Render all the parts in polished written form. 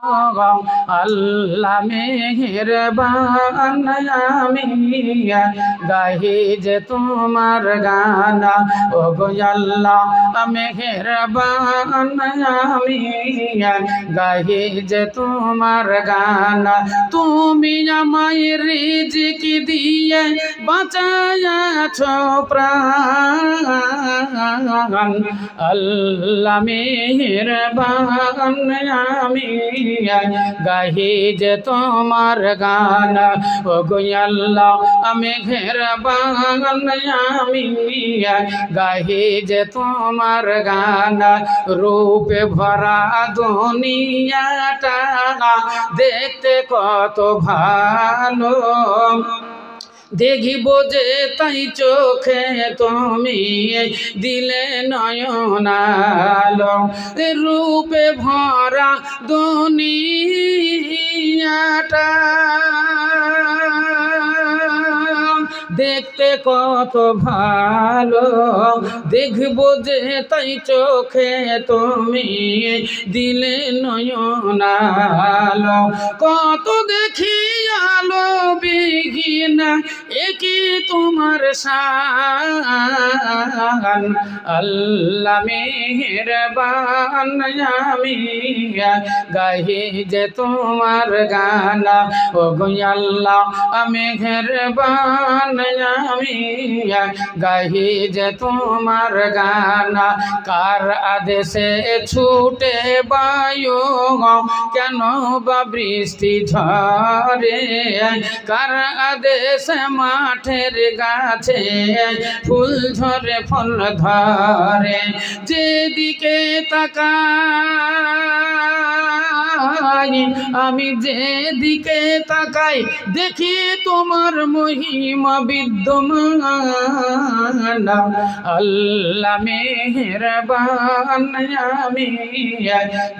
আল্লাহ মেহেরবান আমি গাহি যে তোমার গানা ও গো আল্লাহ মেহেরবান আমি গাহি যে তোমার গানা তুমি আমায় রিজিক দিয়ে বাঁচায়াছো প্রাণ আল্লাহ মেহেরবান আমি গাহি যে তোমার গানা ও গো আল্লাহ মেহেরবান আমি গাহি যে তোমার গানা রূপে ভরা দুনিয়াটা দেখতে কত ভালো দেখিব যে তাই চোখে তুমি দিলে নয়নালো রূপে ভরা দুনিয়াটা দেখতে কত ভালো দেখব যে তাই চোখে তুমি দিলে নয়নালো কত দেখি আলো বিঘিনা একই তোমার শান আল্লাহ মেহেরবান আমি গাহি যে তোমার গানা ও গো আল্লাহ মেহেরবান আমি গাহি যে তোমার গানা কার আদেশে ছুটে বায়ু কেন বা বৃষ্টি ঝরে কার আদেশে মাঠের গাছে ফুল ঝরে ফল ধরে যেদিকে তাকাই আমি যেদিকে তাকাই দেখি তোমার মহিমা বিদ্যমান আল্লাহ মেহেরবান আমি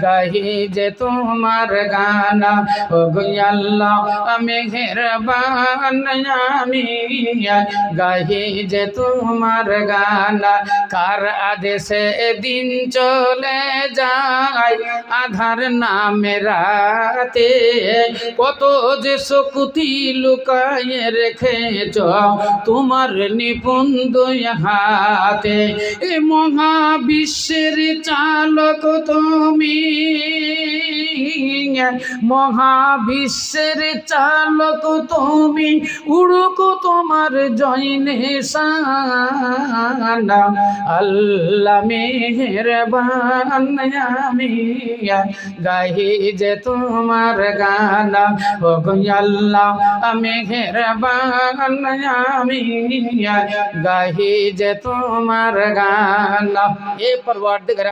গাহি যে তোমার গানা ও গো আল্লাহ মেহেরবান আমি গাহি যে তোমার গানা কার আদেশে দিন চলে যায় আধার নামে রাতে কত যে শক্তি লুকায়ে রেখেছ তোমার নিপুণ দুই হাতে এ মহাবিশ্বের চালক তুমি মহাবিশ্বের চালক তুমি উড়ুক তোমার জয়নে শানা আল্লাহ মেহেরবান আমি গাহি যে তোমার গানা ও গো আল্লাহ মেহেরবান আমি গাহি যে তোমার গানা এ পরওয়ারদিগার